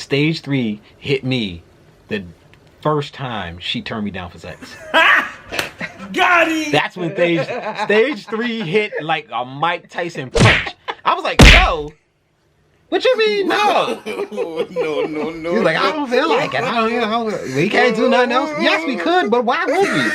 Stage 3 hit me the first time she turned me down for sex. Got it! That's when stage 3 hit like a Mike Tyson punch. I was like, yo, what you mean no? No. He's like, I don't feel like it. We can't do nothing else. Yes, we could, but why would we?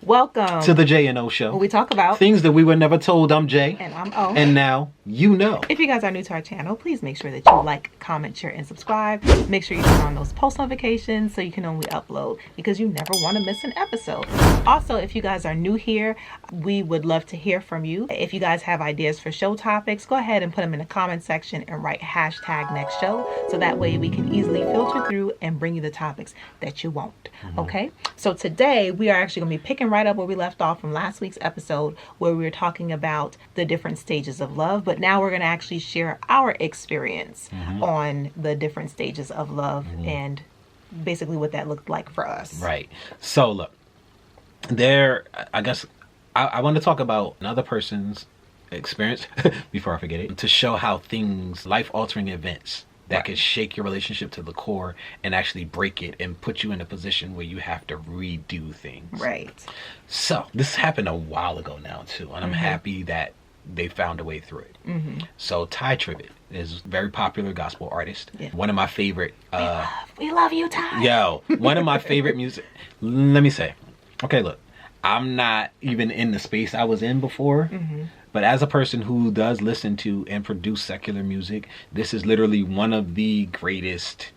Welcome to the J&O Show, where we talk about things that we were never told. I'm Jay. And I'm O. And now you know. If you guys are new to our channel, please make sure that you like, comment, share, and subscribe. Make sure you turn on those post notifications so you can only upload, because you never want to miss an episode. Also, if you guys are new here, we would love to hear from you. If you guys have ideas for show topics, go ahead and put them in the comment section and write #NextShow, so that way we can easily filter through and bring you the topics that you want. Okay? So today we are actually going to be picking right up where we left off from last week's episode, where we were talking about the different stages of love, but now we're going to actually share our experience on the different stages of love and basically what that looked like for us. Right. So look, I guess I want to talk about another person's experience before I forget it, to show how life-altering events that could shake your relationship to the core and actually break it and put you in a position where you have to redo things. Right. So this happened a while ago now too, and I'm happy that they found a way through it. So Ty Tribbett is a very popular gospel artist. Yeah. One of my favorite. We love you, Ty. Yo, one of my favorite music. Let me say, okay, look, I'm not even in the space I was in before. But as a person who does listen to and produce secular music, this is literally one of the greatest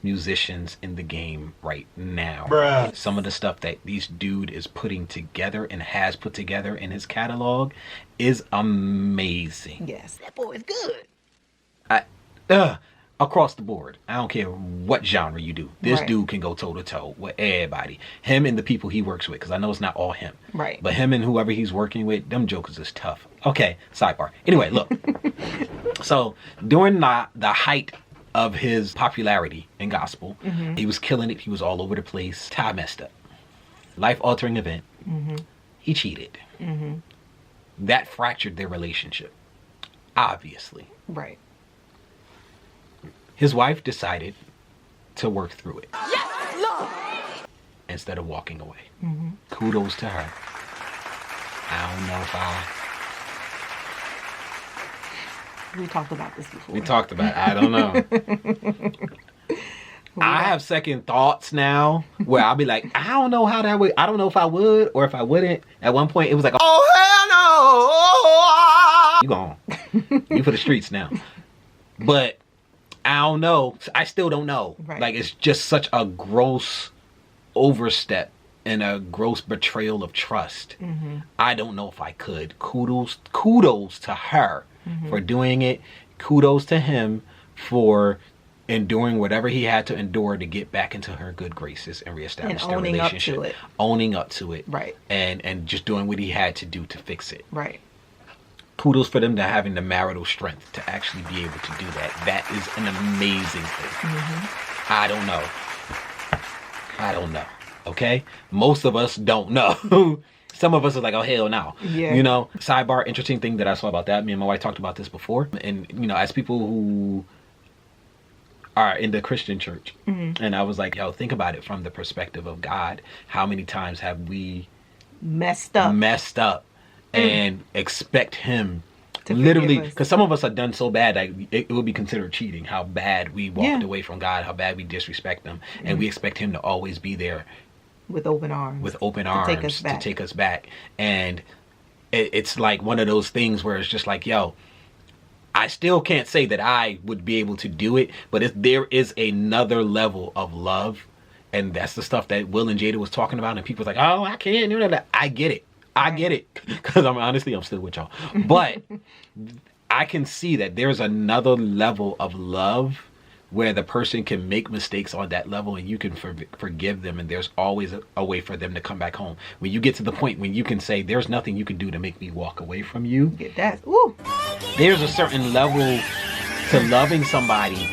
musicians in the game right now. Bruh. Some of the stuff that this dude is putting together and has put together in his catalog is amazing. Yes, that boy is good. Across the board. I don't care what genre you do. This dude can go toe to toe with everybody. Him and the people he works with, because I know it's not all him. Right. But him and whoever he's working with, them jokers is tough. Okay, sidebar. Anyway, look. So during the height of his popularity in gospel, he was killing it. He was all over the place. Ty messed up. Life-altering event. He cheated. That fractured their relationship. Obviously. Right. His wife decided to work through it. Yes, Lord! Instead of walking away. Kudos to her. I don't know if We talked about this before. We talked about it. I don't know. I have second thoughts now where I'll be like, I don't know how that would. I don't know if I would or if I wouldn't. At one point, it was like, oh, hell no. You gone. You for the streets now. But I don't know. I still don't know. Right. Like, it's just such a gross overstep and a gross betrayal of trust. I don't know if I could. Kudos to her for doing it. Kudos to him for enduring whatever he had to endure to get back into her good graces and reestablish their relationship. Owning up to it. Right. And just doing what he had to do to fix it. Right. Kudos for them to having the marital strength to actually be able to do that. That is an amazing thing. I don't know. Okay? Most of us don't know. Some of us are like, oh, hell no. Yeah. You know, sidebar, interesting thing that I saw about that. Me and my wife talked about this before. And, you know, as people who are in the Christian church, and I was like, yo, think about it from the perspective of God. How many times have we messed up and expect him to literally, because some of us are done so bad that it would be considered cheating, how bad we walked away from God, how bad we disrespect him, and we expect him to always be there with open arms to take us back. And it's like one of those things where it's just like, yo, I still can't say that I would be able to do it, but there is another level of love, and that's the stuff that Will and Jada was talking about, and people was like, oh, I can't do that. I get it, because I'm still with y'all, but I can see that there's another level of love where the person can make mistakes on that level and you can forgive them, and there's always a way for them to come back home. When you get to the point when you can say, there's nothing you can do to make me walk away from you. Get that. Ooh. There's a certain level to loving somebody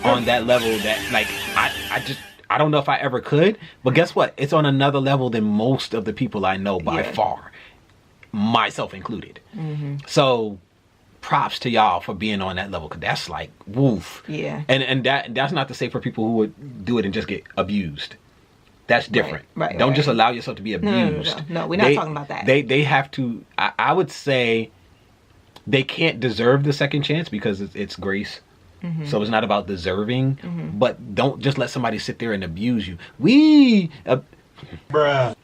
on that level that, like, I don't know if I ever could, but guess what? It's on another level than most of the people I know by far, myself included. So props to y'all for being on that level, because that's like, woof. Yeah. And that's not to say for people who would do it and just get abused. That's different. Right. Don't just allow yourself to be abused. No, we're not talking about that. They have to, I would say, they can't deserve the second chance because it's grace. So it's not about deserving, but don't just let somebody sit there and abuse you.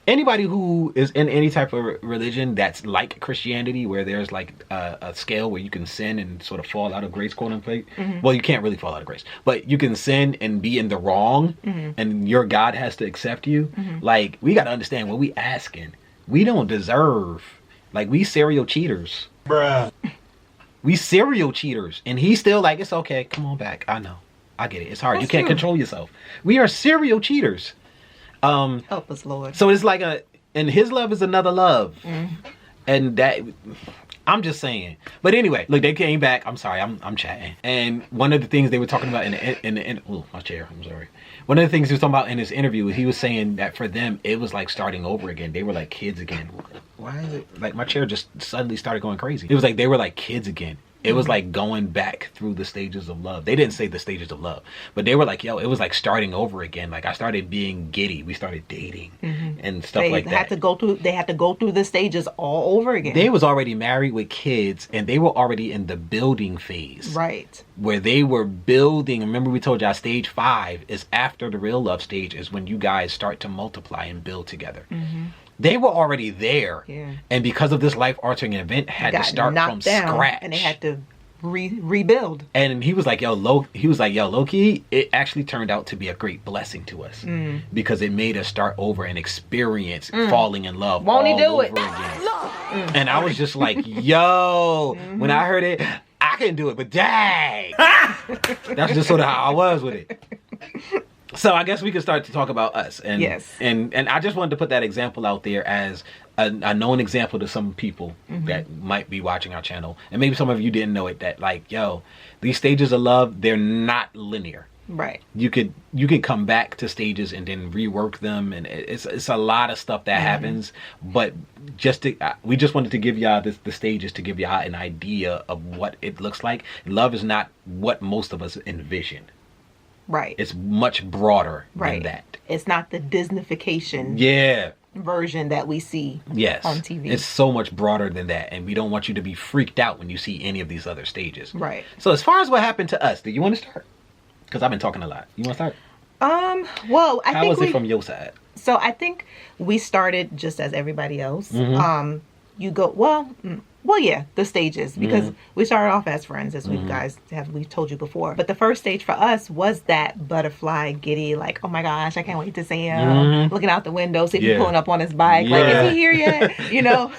Anybody who is in any type of religion that's like Christianity, where there's like a scale where you can sin and sort of fall out of grace, quote unquote. Well, you can't really fall out of grace, but you can sin and be in the wrong, and your God has to accept you. Like, we got to understand what we asking. We don't deserve. Like, we serial cheaters. We serial cheaters, and he's still like, it's okay, come on back. I know, I get it. It's hard. You can't control yourself. We are serial cheaters. Help us, Lord. So it's like and his love is another love. And that, I'm just saying. But anyway, look, they came back. I'm sorry, I'm chatting. And one of the things they were talking about oh, my chair, I'm sorry. One of the things he was talking about in his interview, he was saying that for them, it was like starting over again. They were like kids again. Why is it, like, my chair just suddenly started going crazy. It was like they were like kids again. It was like going back through the stages of love. They didn't say the stages of love, but they were like, yo, it was like starting over again. Like, I started being giddy. We started dating and stuff like that. They had to go through the stages all over again. They was already married with kids, and they were already in the building phase. Right. Where they were building. Remember, we told y'all stage 5 is after the real love stage, is when you guys start to multiply and build together. They were already there, and because of this life-altering event, had to start from scratch, and they had to rebuild. And he was like, "Yo, low-key, it actually turned out to be a great blessing to us because it made us start over and experience falling in love. Won't he do it again?" And I was just like, "Yo!" When I heard it, I couldn't do it, but dang, that's just sort of how I was with it. So I guess we can start to talk about us. And and I just wanted to put that example out there as a known example to some people that might be watching our channel. And maybe some of you didn't know it, that like, yo, these stages of love, they're not linear. Right. You can come back to stages and then rework them, and it's a lot of stuff that happens. But we just wanted to give y'all the stages to give y'all an idea of what it looks like. Love is not what most of us envision. Right. It's much broader than that. It's not the Disneyfication version that we see on TV. It's so much broader than that, and we don't want you to be freaked out when you see any of these other stages. Right. So as far as what happened to us, do you want to start? Because I've been talking a lot. You want to start? Well, how was it from your side? So I think we started just as everybody else. You go, well, yeah, the stages, because we started off as friends, as we've told you before. But the first stage for us was that butterfly giddy, like, oh my gosh, I can't wait to see him. Looking out the window, see him pulling up on his bike, like, is he here yet? You know?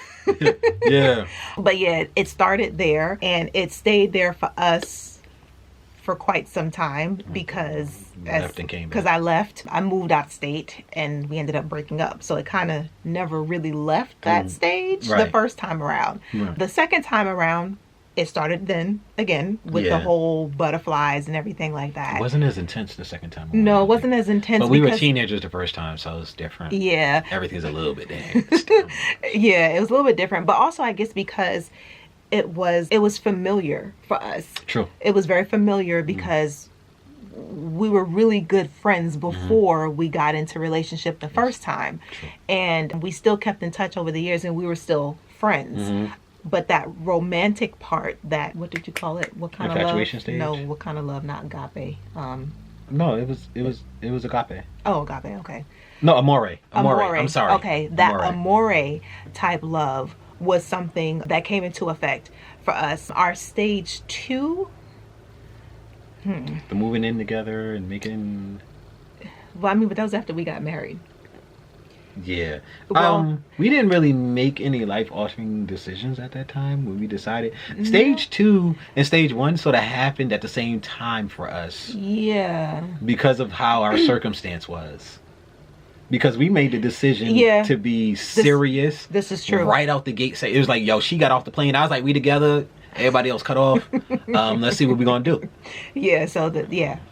But yeah, it started there, and it stayed there for us for quite some time because I left, I moved out of state, and we ended up breaking up. So it kind of never really left that stage the first time around. The second time around, it started then again with the whole butterflies and everything like that. It wasn't as intense the second time around. No, it wasn't as intense. But we were teenagers the first time, so it was different. Yeah. Everything's a little bit different. Yeah, it was a little bit different. But also, I guess because it was familiar for us. True. It was very familiar because we were really good friends before we got into relationship the first time. True. And we still kept in touch over the years, and we were still friends. But that romantic part, that, what did you call it? What kind of love? Infatuation stage? No, what kind of love? Not agape. No, it was agape. Oh, agape, okay. No, amore. I'm sorry. Okay, that amore type love was something that came into effect for us. Our stage 2, the moving in together and making. Well, I mean, but that was after we got married. Yeah. Well, We didn't really make any life-altering decisions at that time when we decided. Stage 2 and stage 1 sort of happened at the same time for us yeah. because of how our circumstance was. Because we made the decision to be serious. This is true. Right out the gate. Say it was like, yo, she got off the plane. I was like, we together. Everybody else cut off. Let's see what we're gonna do. Yeah. So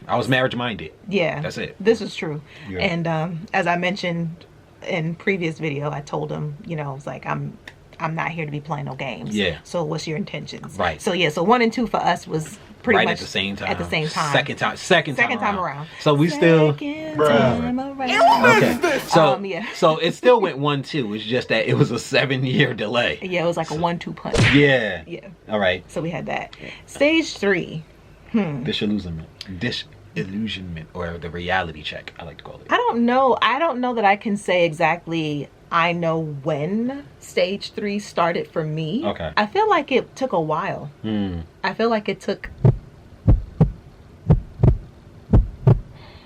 I was marriage minded. Yeah. That's it. This is true. Yeah. And as I mentioned in previous video, I told him, you know, it's like I'm not here to be playing no games. Yeah. So what's your intentions? Right. So yeah. So 1 and 2 for us was pretty right much at the same time. At the same time. Second time around. So we still. Second time around. Okay. So yeah. so it still went 1-2. It's just that it was a 7-year delay. Yeah, it was like a 1-2 punch. Yeah. Yeah. All right. So we had that. Stage 3. Disillusionment, or the reality check, I like to call it. I don't know that I can say exactly I know when stage 3 started for me. Okay. I feel like it took a while. I feel like it took,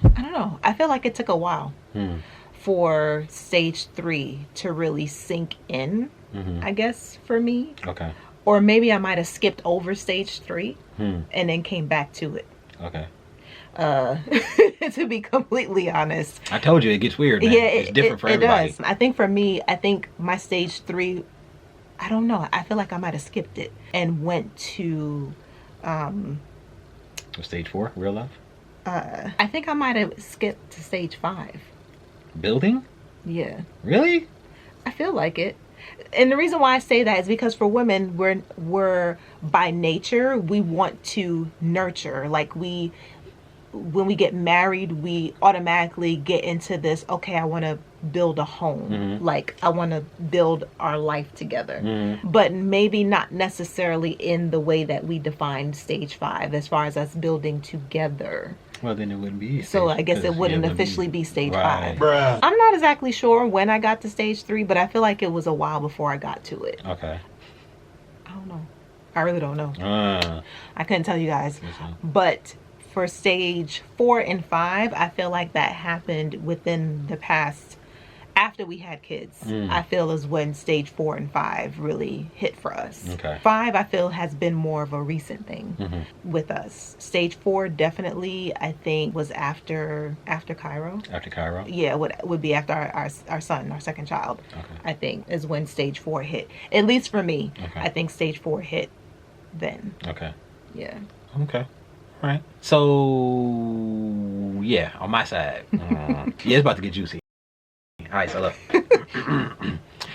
I don't know. I feel like it took a while for stage 3 to really sink in, I guess, for me. Okay. Or maybe I might have skipped over stage 3 and then came back to it. Okay. To be completely honest. I told you it gets weird, man. Yeah, it's different for everybody. It does. I think for me, my stage 3, I don't know. I feel like I might have skipped it and went to Stage 4, real love? I think I might have skipped to stage 5. Building? Yeah. Really? I feel like it. And the reason why I say that is because for women, we're by nature, we want to nurture. Like when we get married, we automatically get into this, okay, I want to build a home. Like I want to build our life together. But maybe not necessarily in the way that we defined stage 5 as far as us building together. Well, then it wouldn't be. So I guess it wouldn't officially be stage 5. Bruh. I'm not exactly sure when I got to stage 3, but I feel like it was a while before I got to it. Okay. I don't know. I really don't know. Uh, I couldn't tell you guys. But for stage 4 and 5, I feel like that happened within the past, after we had kids. I feel is when stage 4 and 5 really hit for us. Okay. 5, I feel, has been more of a recent thing with us. Stage 4 definitely, I think, was after Cairo. After Cairo? Yeah, would be after our son, our second child. Okay. I think is when stage 4 hit. At least for me, Okay. I think stage 4 hit then. Okay. Yeah. Okay. All right. So, yeah, on my side. Yeah, it's about to get juicy. All right, so look.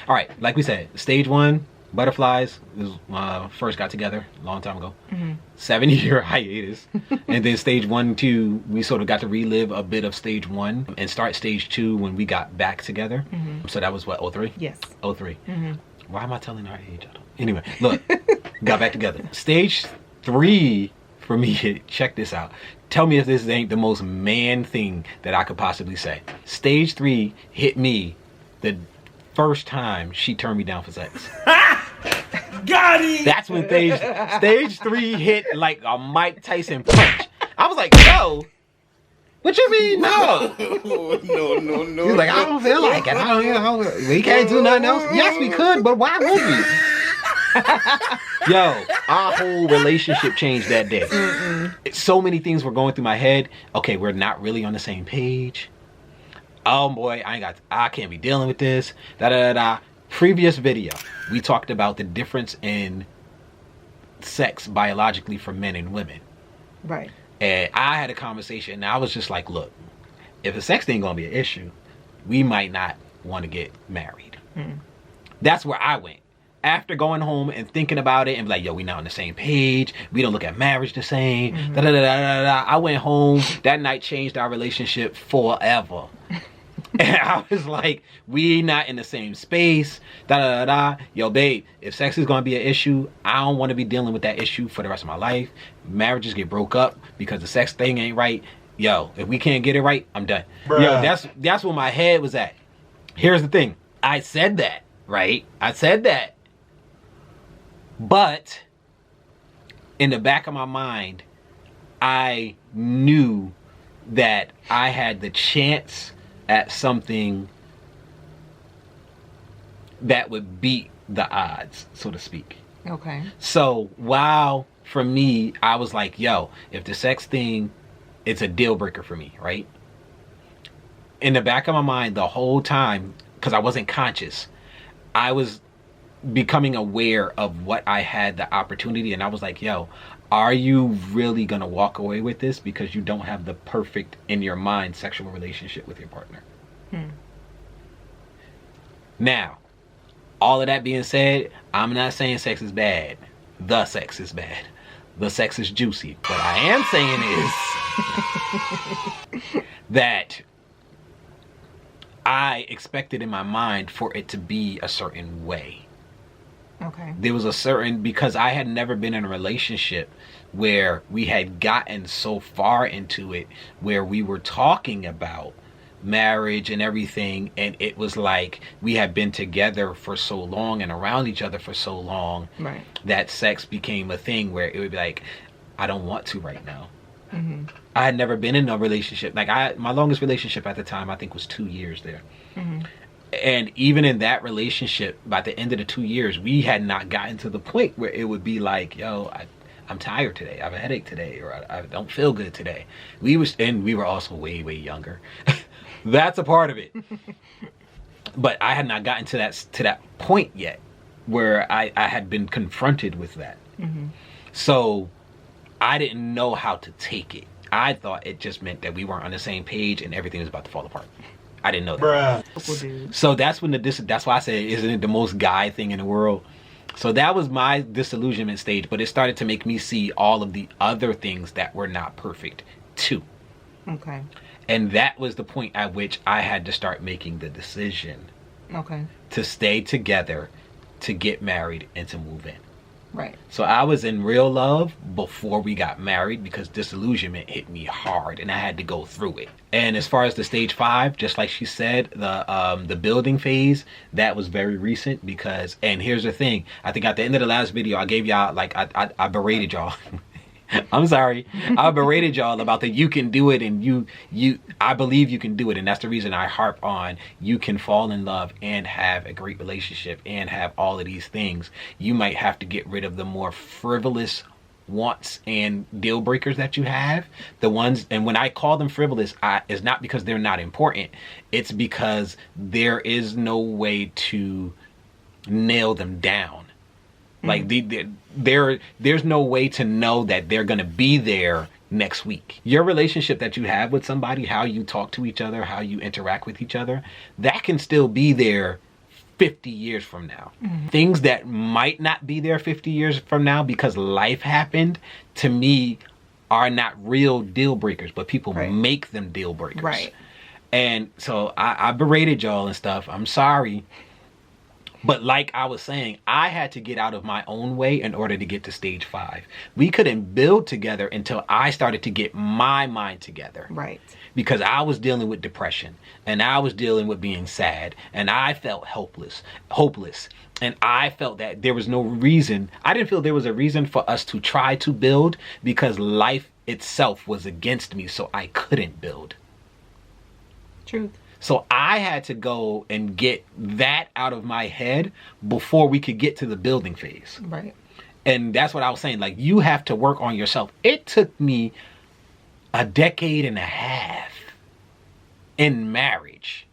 All right, like we said, stage 1, butterflies, was first got together a long time ago. 7-year hiatus. And then stage 1, 2, we sort of got to relive a bit of stage 1 and start stage 2 when we got back together. So that was what, 03? Yes. 03. Why am I telling our age? Anyway, look, got back together. Stage 3 for me, check this out. Tell me if this ain't the most man thing that I could possibly say. Stage 3 hit me the first time she turned me down for sex. Got it! That's when stage 3 hit like a Mike Tyson punch. I was like, yo, what you mean no? No. He's like, I don't feel like it. We can't do nothing else. Yes, we could, but why would we? Yo, our whole relationship changed that day. So many things were going through my head. Okay, we're not really on the same page. Oh boy, I can't be dealing with this. Previous video, we talked about the difference in sex biologically for men and women. Right. And I had a conversation and I was just like, look, if the sex thing gonna be an issue, we might not want to get married. That's where I went. After going home and thinking about it and be like, yo, we not on the same page. We don't look at marriage the same. I went home. That night changed our relationship forever. And I was like, we not in the same space. Yo, babe, if sex is going to be an issue, I don't want to be dealing with that issue for the rest of my life. Marriages get broke up because the sex thing ain't right. Yo, if we can't get it right, I'm done. Bruh. Yo, that's where my head was at. Here's the thing. I said that, right? I said that. But in the back of my mind, I knew that I had the chance at something that would beat the odds, so to speak. Okay. So while for me, I was like, yo, if the sex thing, it's a deal breaker for me, right? In the back of my mind the whole time, because I wasn't conscious, I was becoming aware of what I had the opportunity, and I was like, yo, are you really gonna walk away with this because you don't have the perfect, in your mind, sexual relationship with your partner? Now, all of that being said, I'm not saying sex is bad. The sex is bad. The sex is juicy. What I am saying is that I expected in my mind for it to be a certain way. Okay. There was a certain, because I had never been in a relationship where we had gotten so far into it, where we were talking about marriage and everything, and it was like we had been together for so long and around each other for so long, right, that sex became a thing where it would be like, I don't want to right now. I had never been in a relationship. Like my longest relationship at the time, I think, was 2 years there. And even in that relationship, by the end of the 2 years, we had not gotten to the point where it would be like, yo, I'm tired today. I have a headache today, or I don't feel good today. We were also way, way younger. That's a part of it. But I had not gotten to that point yet where I had been confronted with that. So I didn't know how to take it. I thought it just meant that we weren't on the same page and everything was about to fall apart. I didn't know that. So that's when that's why I say, isn't it the most guy thing in the world? So that was my disillusionment stage, but it started to make me see all of the other things that were not perfect too. Okay. And that was the point at which I had to start making the decision. Okay. To stay together, to get married, and to move in. Right. So I was in real love before we got married, because disillusionment hit me hard and I had to go through it. And as far as the stage 5, just like she said, the building phase, that was very recent, because, and here's the thing, I think at the end of the last video I gave y'all, like, I berated y'all. I'm sorry. I berated y'all about that you can do it, and I believe you can do it, and that's the reason I harp on you can fall in love and have a great relationship and have all of these things. You might have to get rid of the more frivolous wants and deal breakers that you have. The ones, and when I call them frivolous, it's not because they're not important. It's because there is no way to nail them down. Like there's no way to know that they're going to be there next week. Your relationship that you have with somebody, how you talk to each other, how you interact with each other, that can still be there 50 years from now. Things that might not be there 50 years from now because life happened, to me, are not real deal breakers, but people make them deal breakers. Right. And so I berated y'all and stuff. I'm sorry. But like I was saying, I had to get out of my own way in order to get to stage 5. We couldn't build together until I started to get my mind together. Right. Because I was dealing with depression, and I was dealing with being sad, and I felt hopeless. And I felt that there was no reason. I didn't feel there was a reason for us to try to build, because life itself was against me, so I couldn't build. Truth. So I had to go and get that out of my head before we could get to the building phase. Right. And that's what I was saying. Like, you have to work on yourself. It took me a decade and a half in marriage,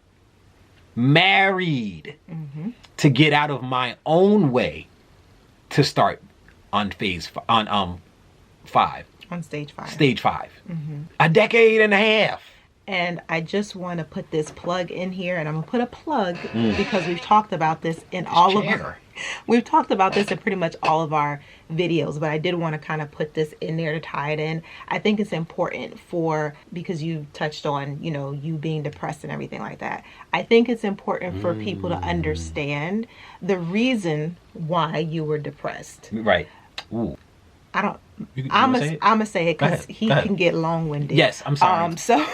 to get out of my own way to start on phase, 5. On stage 5. Stage 5. A decade and a half. And I just want to put this plug in here, and I'm going to put a plug because we've talked about this in we've talked about this in pretty much all of our videos, but I did want to kind of put this in there to tie it in. I think it's important because you touched on, you being depressed and everything like that. I think it's important for people to understand the reason why you were depressed. Right. Ooh. I'm gonna say it because he can get long-winded. Yes, I'm sorry. I'm sorry.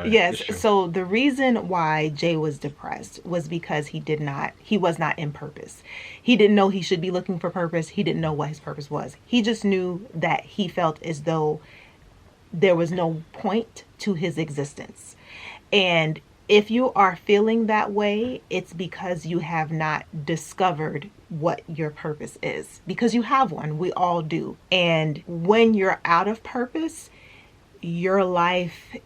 Yes. So the reason why Jay was depressed was because he was not in purpose. He didn't know he should be looking for purpose. He didn't know what his purpose was. He just knew that he felt as though there was no point to his existence. And if you are feeling that way, it's because you have not discovered what your purpose is. Because you have one. We all do. And when you're out of purpose, your life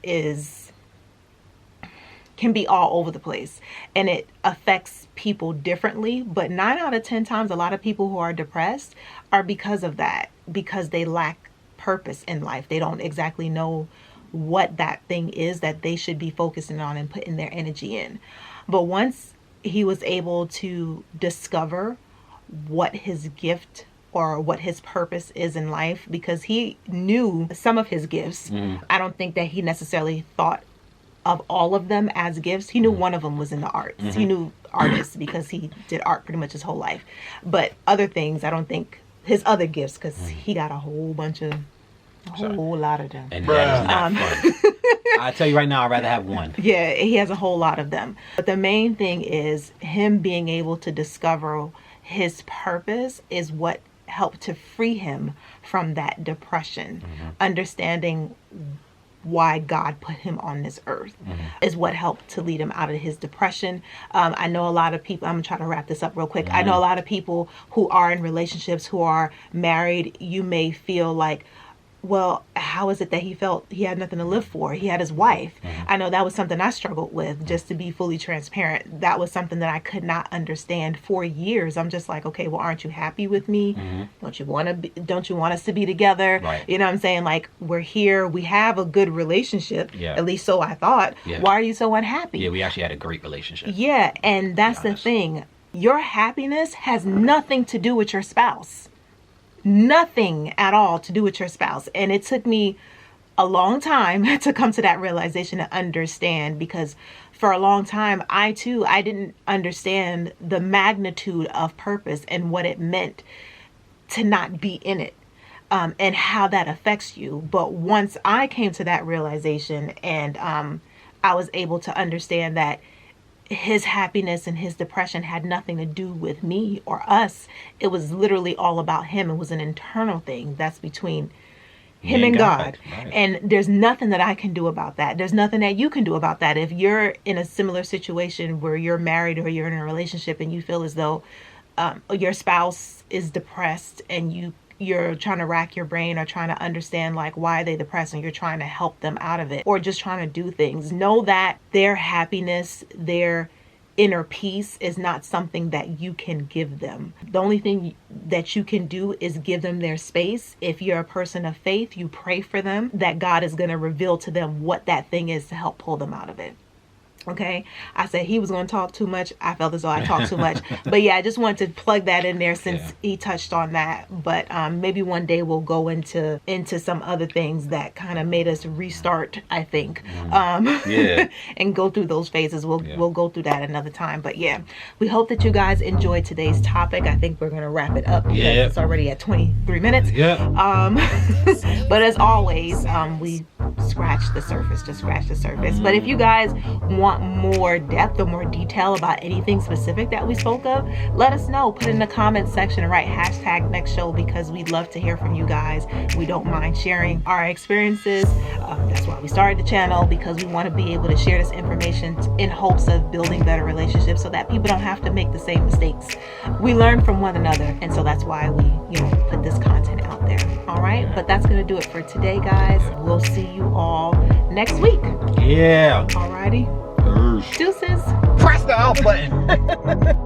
can be all over the place, and it affects people differently. But 9 out of 10 times, a lot of people who are depressed are because of that, because they lack purpose in life. They don't exactly know what that thing is that they should be focusing on and putting their energy in. But once he was able to discover what his gift or what his purpose is in life, because he knew some of his gifts. I don't think that he necessarily thought of all of them as gifts. He knew one of them was in the arts. He knew artists because he did art pretty much his whole life. But other things, I don't think his other gifts, because he got a whole lot of them. And that is not fun. I tell you right now, I'd rather have one. Yeah, he has a whole lot of them. But the main thing is him being able to discover his purpose is what helped to free him from that depression. Understanding why God put him on this earth is what helped to lead him out of his depression. I know a lot of people, I'm trying to wrap this up real quick. I know a lot of people who are in relationships, who are married. You may feel like, well, how is it that he felt he had nothing to live for? He had his wife. I know that was something I struggled with, just to be fully transparent. That was something that I could not understand for years. I'm just like, okay, well, aren't you happy with me? Don't you want us to be together? Right. You know what I'm saying? Like, we're here, we have a good relationship. Yeah. At least so I thought. Yeah. Why are you so unhappy? Yeah, we actually had a great relationship. Yeah, and that's the thing. Your happiness has nothing to do with your spouse. Nothing at all to do with your spouse. And it took me a long time to come to that realization and understand, because for a long time I didn't understand the magnitude of purpose and what it meant to not be in it, and how that affects you. But once I came to that realization, and I was able to understand that his happiness and his depression had nothing to do with me or us. It was literally all about him. It was an internal thing that's between him and God. Right. And there's nothing that I can do about that. There's nothing that you can do about that. If you're in a similar situation where you're married or you're in a relationship and you feel as though your spouse is depressed, and you're trying to rack your brain or trying to understand like why they're depressed, and you're trying to help them out of it, or just trying to do things, know that their happiness, their inner peace is not something that you can give them. The only thing that you can do is give them their space. If you're a person of faith, you pray for them that God is going to reveal to them what that thing is to help pull them out of it. Okay, I said he was going to talk too much. I felt as though I talked too much. But yeah, I just wanted to plug that in there since he touched on that. But maybe one day we'll go into some other things that kind of made us restart, I think. And go through those phases. We'll go through that another time. But yeah, we hope that you guys enjoyed today's topic. I think we're going to wrap it up because it's already at 23 minutes. But as always, we scratch the surface, just scratch the surface. But if you guys want more depth or more detail about anything specific that we spoke of, let us know. Put it in the comments section and write #next show, because we'd love to hear from you guys. We don't mind sharing our experiences. That's why we started the channel, because we want to be able to share this information in hopes of building better relationships, so that people don't have to make the same mistakes. We learn from one another, and so that's why we put this content out there. All right, but that's gonna do it for today, guys. We'll see you all next week. Alrighty. Deuces. Press the out button.